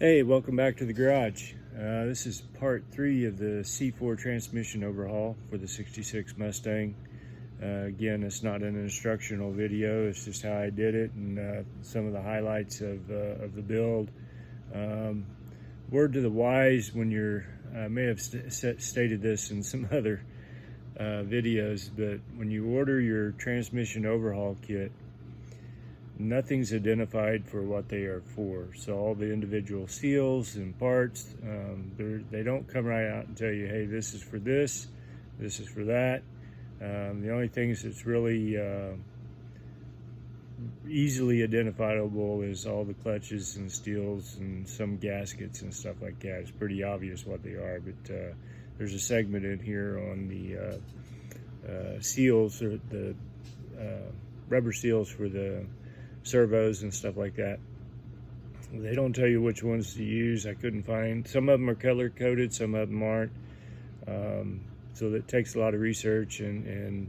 Hey, welcome back to the garage. This is part 3 of the C4 transmission overhaul for the 66 Mustang. Again, it's not an instructional video, it's just how I did it and some of the highlights of the build. Word to the wise, when you're, I may have stated this in some other videos, but when you order your transmission overhaul kit, nothing's identified for what they are for. So all the individual seals and parts, they don't come right out and tell you, hey, this is for this is for that. The only things that's really easily identifiable is all the clutches and steels and some gaskets and stuff like that. It's pretty obvious what they are, but there's a segment in here on the seals, or the rubber seals for the servos and stuff like that. They don't tell you which ones to use. I couldn't find. Some of them are color coded, some of them aren't. So that takes a lot of research and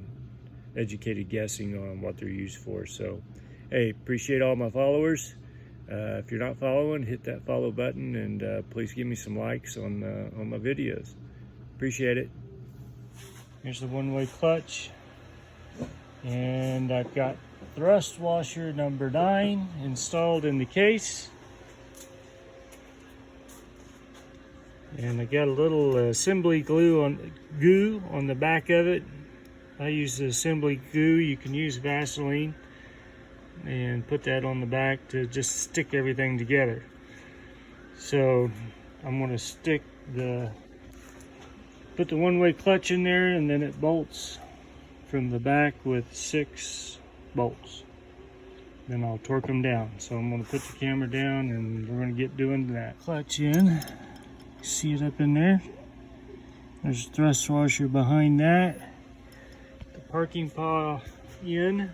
educated guessing on what they're used for. So, hey, appreciate all my followers. If you're not following, hit that follow button, and please give me some likes on my videos. Appreciate it. Here's the one-way clutch, and I've got thrust washer number 9 installed in the case, and I got a little assembly goo on the back of it. I use the assembly goo. You can use Vaseline and put that on the back to just stick everything together. So I'm going to put the one-way clutch in there, and then it bolts from the back with 6 bolts. Then I'll torque them down. So I'm going to put the camera down and we're going to get doing that. Clutch in. See it up in there? There's a thrust washer behind that. The parking paw in,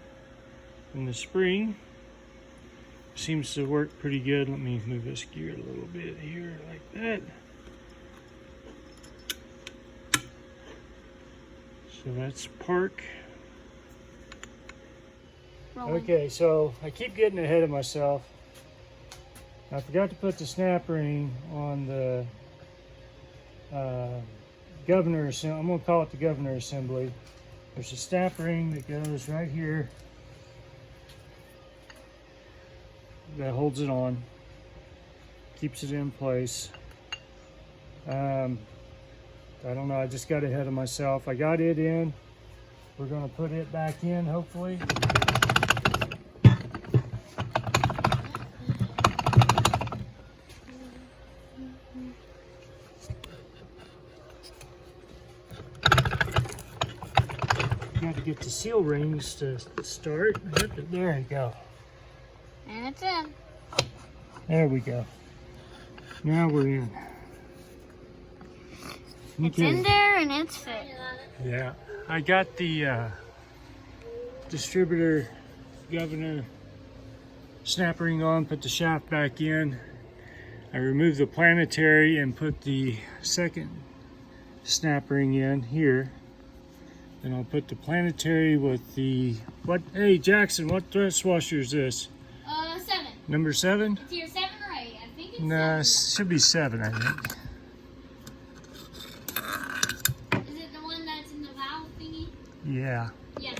and the spring seems to work pretty good. Let me move this gear a little bit here, like that. So that's park. Okay, so I keep getting ahead of myself. I forgot to put the snap ring on the governor assembly. I'm going to call it the governor assembly. There's a snap ring that goes right here that holds it on, keeps it in place. I don't know, I just got ahead of myself. I got it in. We're going to put it back in, hopefully. Got to get the seal rings to start. There we go. And it's in. There we go. Now we're in. It's in there and it's fit. Yeah, I got the distributor governor snap ring on, put the shaft back in. I removed the planetary and put the second snap ring in here. Then I'll put the planetary with the, what, hey Jackson, what thrust washer is this? 7. Number 7? It's either 7 or 8. I think it's Nah, 7. should be 7, I think. Is it the one that's in the valve thingy? Yeah. Yes.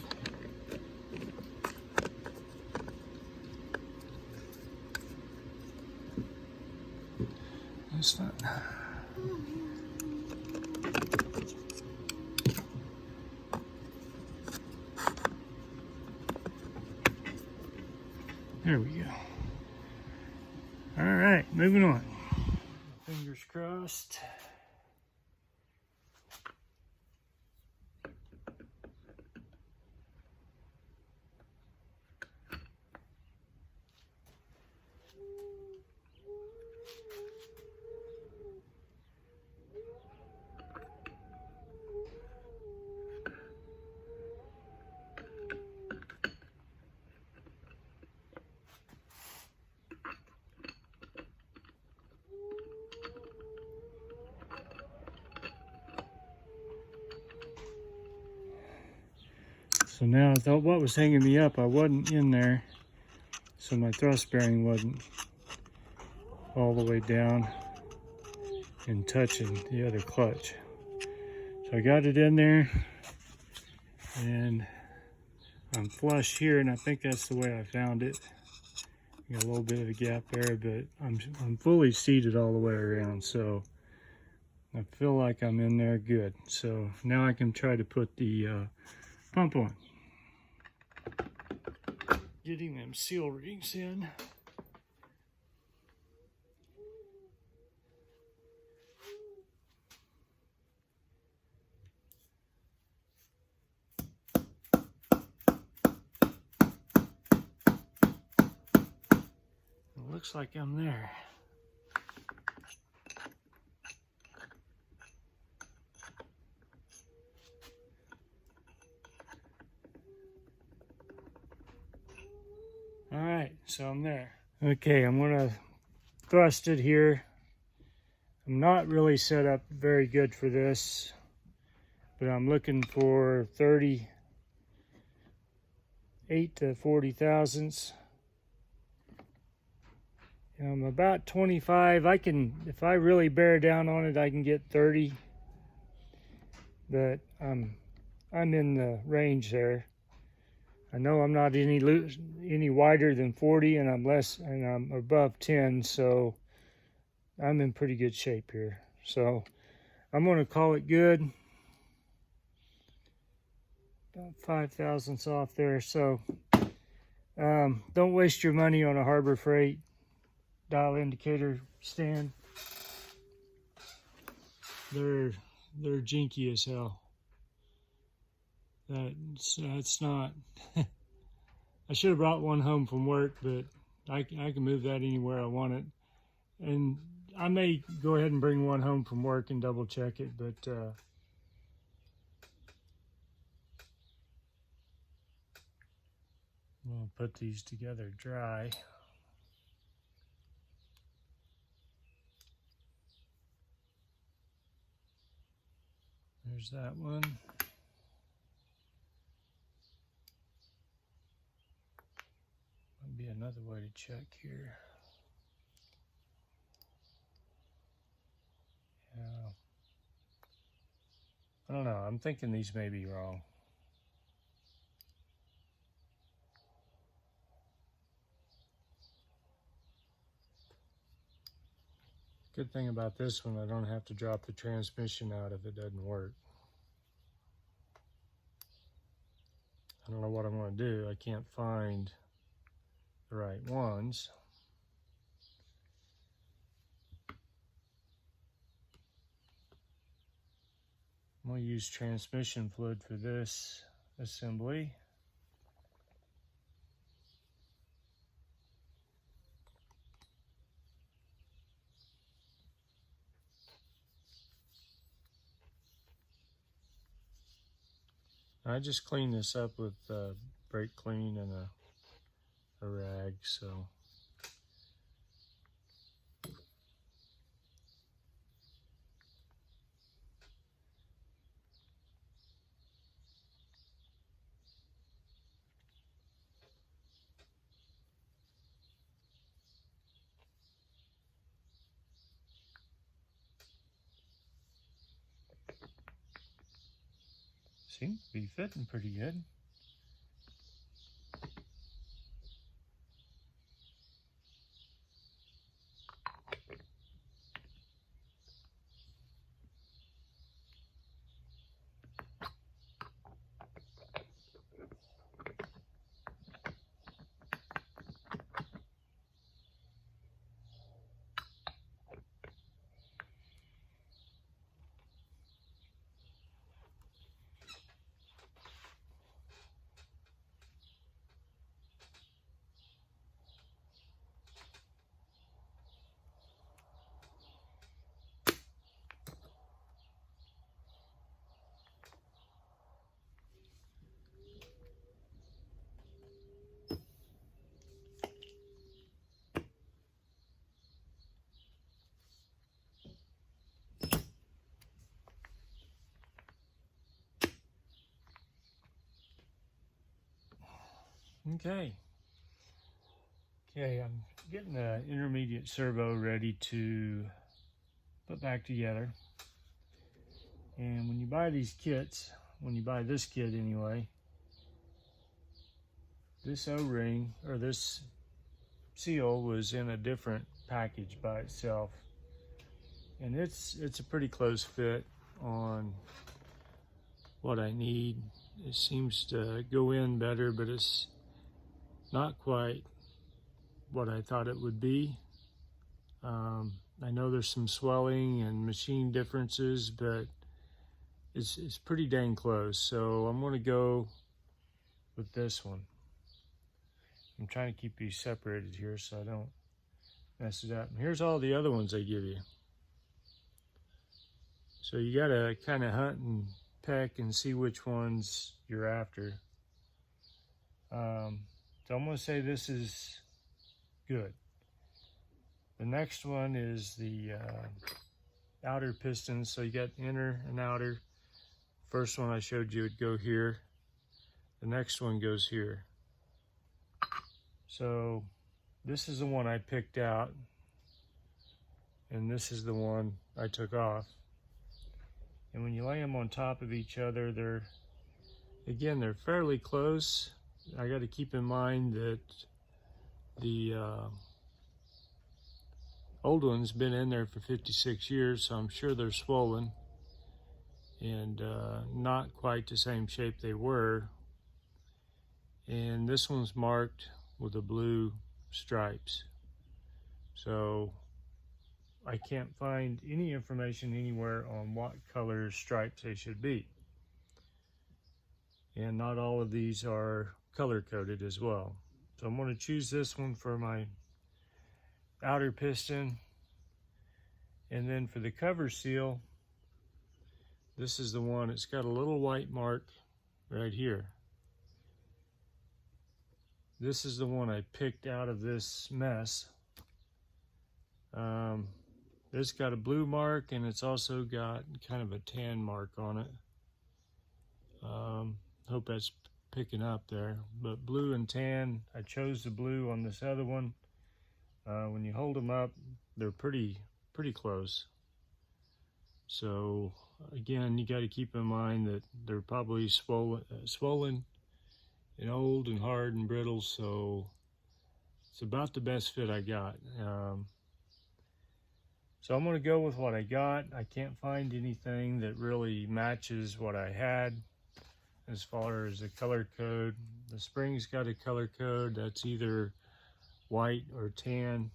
That's fun. There we go. All right, moving on. Fingers crossed. So now I thought what was hanging me up, I wasn't in there, so my thrust bearing wasn't all the way down and touching the other clutch. So I got it in there, and I'm flush here, and I think that's the way I found it. Got a little bit of a gap there, but I'm fully seated all the way around, so I feel like I'm in there good. So now I can try to put the pump on. Getting them seal rings in. It looks like I'm there. All right, so I'm there. Okay, I'm gonna thrust it here. I'm not really set up very good for this, but I'm looking for 38 to 40 thousandths. I'm about 25. I can, if I really bear down on it, I can get 30, but I'm in the range there. I know I'm not any wider than 40, and I'm above 10, so I'm in pretty good shape here. So I'm going to call it good. About 5 thousandths off there. So don't waste your money on a Harbor Freight dial indicator stand. They're jinky as hell. That's not. I should have brought one home from work, but I can move that anywhere I want it. And I may go ahead and bring one home from work and double check it, but we'll put these together dry. There's that one. Might be another way to check here. Yeah. I don't know. I'm thinking these may be wrong. Good thing about this one, I don't have to drop the transmission out if it doesn't work. I don't know what I'm going to do. I can't find the right ones. I'm going to use transmission fluid for this assembly. I just cleaned this up with brake clean and a rag, so. Seems to be fitting pretty good. Okay. Okay, I'm getting the intermediate servo ready to put back together. And when you buy these kits, when you buy this kit anyway, this O-ring or this seal was in a different package by itself. And it's a pretty close fit on what I need. It seems to go in better, but it's not quite what I thought it would be. I know there's some swelling and machine differences, but it's pretty dang close. So I'm going to go with this one. I'm trying to keep these separated here so I don't mess it up. And here's all the other ones they give you. So you got to kind of hunt and peck and see which ones you're after. So I'm going to say this is good. The next one is the outer pistons. So you got inner and outer. First one I showed you would go here. The next one goes here. So this is the one I picked out, and this is the one I took off. And when you lay them on top of each other, they're fairly close. I got to keep in mind that the old one's been in there for 56 years, so I'm sure they're swollen and not quite the same shape they were. And this one's marked with the blue stripes. So I can't find any information anywhere on what color stripes they should be. And not all of these are color coded as well. So I'm going to choose this one for my outer piston. And then for the cover seal, this is the one. It's got a little white mark right here. This is the one I picked out of this mess. It's got a blue mark, and it's also got kind of a tan mark on it. Hope that's picking up there. But blue and tan, I chose the blue on this other one. When you hold them up, they're pretty close. So again, you got to keep in mind that they're probably swollen and old and hard and brittle, so it's about the best fit I got. So I'm going to go with what I got. I can't find anything that really matches what I had as far as the color code. The spring's got a color code that's either white or tan.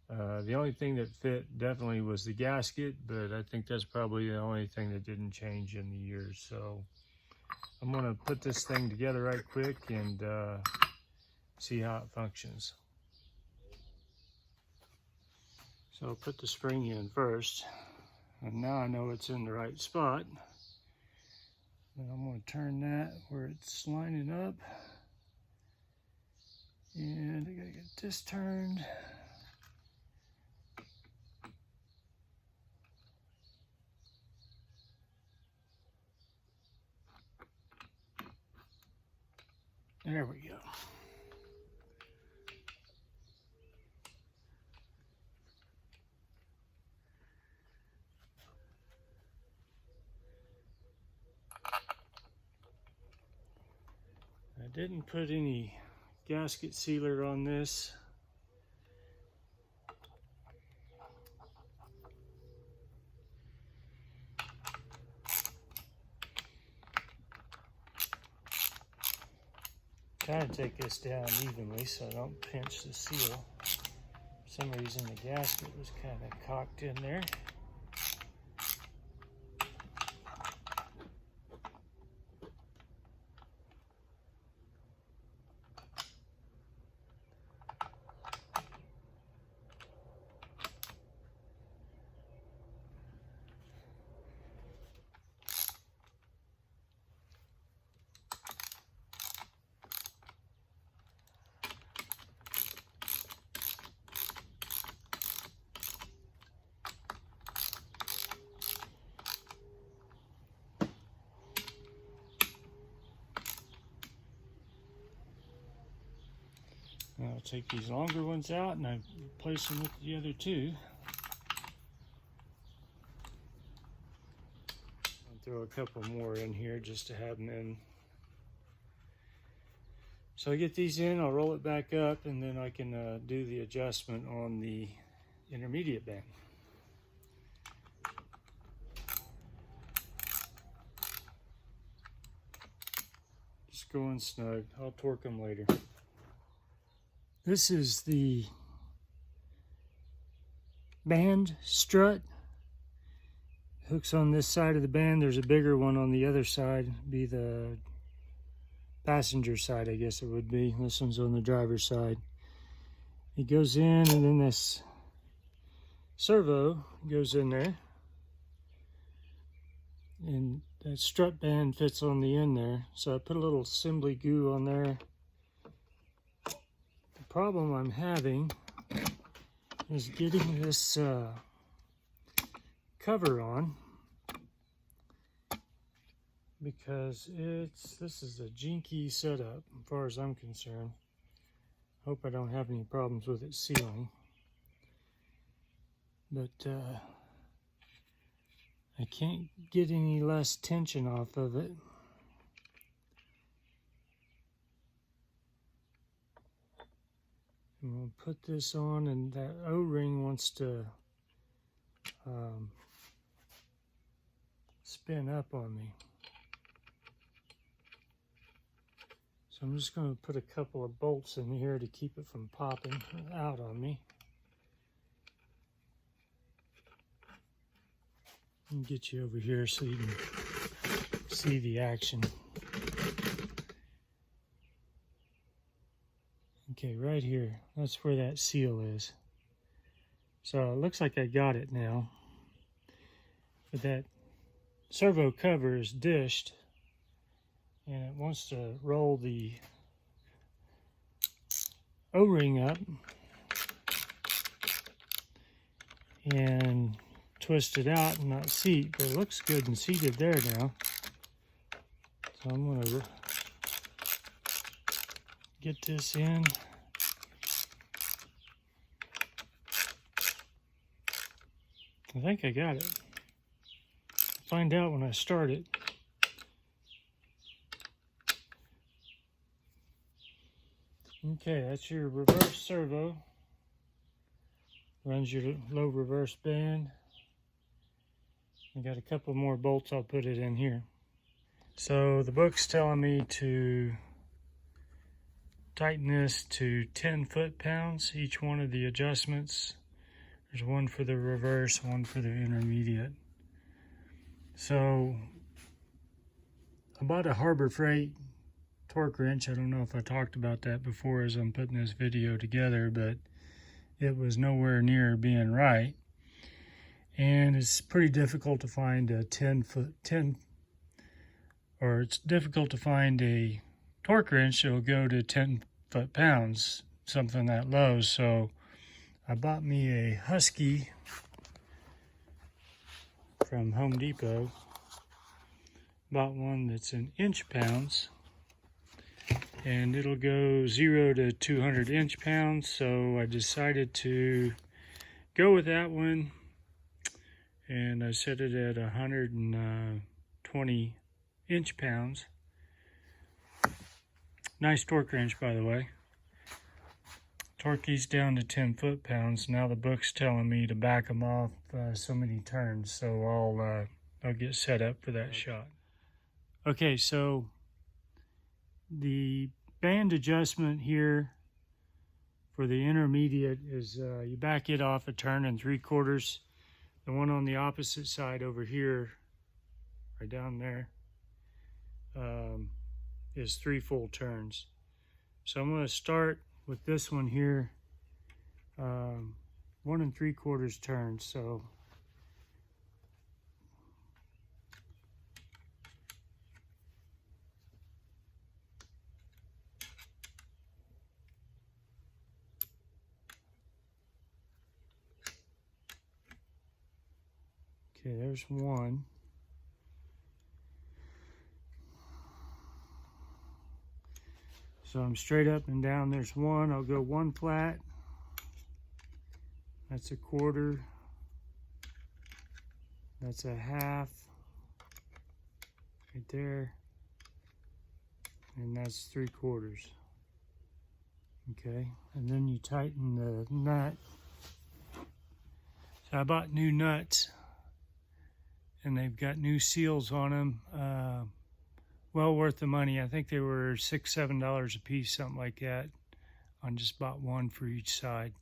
The only thing that fit definitely was the gasket, but I think that's probably the only thing that didn't change in the years. So I'm going to put this thing together right quick and see how it functions. So I'll put the spring in first, and now I know it's in the right spot. And I'm going to turn that where it's lining up. And I got to get this turned. There we go. I didn't put any gasket sealer on this. Trying to take this down evenly so I don't pinch the seal. For some reason the gasket was kind of cocked in there. take these longer ones out and I replace them with the other two. I'll throw a couple more in here just to have them in. So I get these in, I'll roll it back up, and then I can do the adjustment on the intermediate band. Just going snug. I'll torque them later. This is the band strut. Hooks on this side of the band. There's a bigger one on the other side. Be the passenger side, I guess it would be. This one's on the driver's side. It goes in, and then this servo goes in there, and that strut band fits on the end there. So I put a little assembly glue on there. The problem I'm having is getting this cover on, because this is a jinky setup as far as I'm concerned. Hope I don't have any problems with it sealing. But I can't get any less tension off of it. I'm going to put this on, and that O-ring wants to spin up on me. So I'm just going to put a couple of bolts in here to keep it from popping out on me. And get you over here so you can see the action. Okay, right here, that's where that seal is. So it looks like I got it now. But that servo cover is dished, and it wants to roll the O-ring up and twist it out and not seat, but it looks good and seated there now. So I'm going to get this in. I think I got it. Find out when I start it. Okay, that's your reverse servo. Runs your low reverse band. I got a couple more bolts, I'll put it in here. So the book's telling me to tighten this to 10 foot-pounds, each one of the adjustments. There's one for the reverse, one for the intermediate. So I bought a Harbor Freight torque wrench. I don't know if I talked about that before as I'm putting this video together, but it was nowhere near being right. And it's pretty difficult to find a it's difficult to find a torque wrench that'll go to 10 foot-pounds, something that low. So I bought me a Husky from Home Depot. Bought one that's in inch-pounds, and it'll go 0 to 200 inch-pounds. So I decided to go with that one, and I set it at 120 inch-pounds. Nice torque wrench, by the way. Torque these down to 10 foot-pounds. Now the book's telling me to back them off so many turns, so I'll get set up for that shot. Okay, so the band adjustment here for the intermediate is you back it off a turn and 3/4. The one on the opposite side over here, right down there, is 3 full turns. So I'm going to start with this one here, 1 3/4 turns. So okay, there's one. So I'm straight up and down. There's one. I'll go one flat. That's a quarter. That's a half. Right there. And that's 3/4. Okay. And then you tighten the nut. So I bought new nuts. And they've got new seals on them. Well worth the money. I think they were $6, $7 a piece, something like that. I just bought one for each side.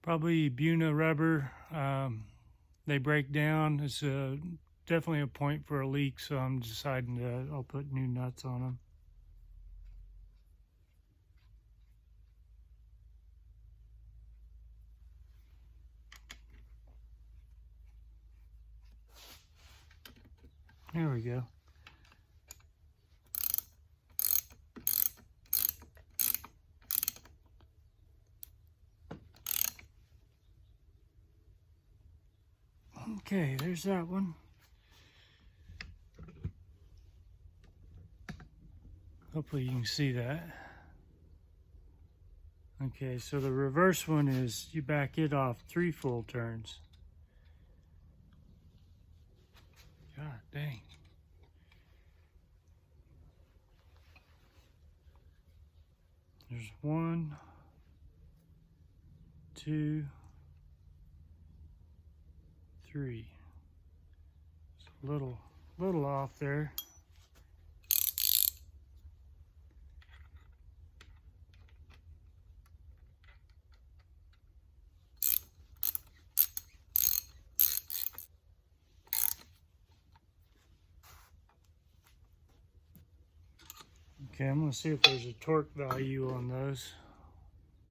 Probably Buna rubber. They break down. It's definitely a point for a leak, so I'm deciding I'll put new nuts on them. There we go. Okay, there's that one. Hopefully you can see that. Okay, so the reverse one is you back it off 3 full turns. God dang. There's 1, 2, 3. It's a little off there. Okay, I'm going to see if there's a torque value on those.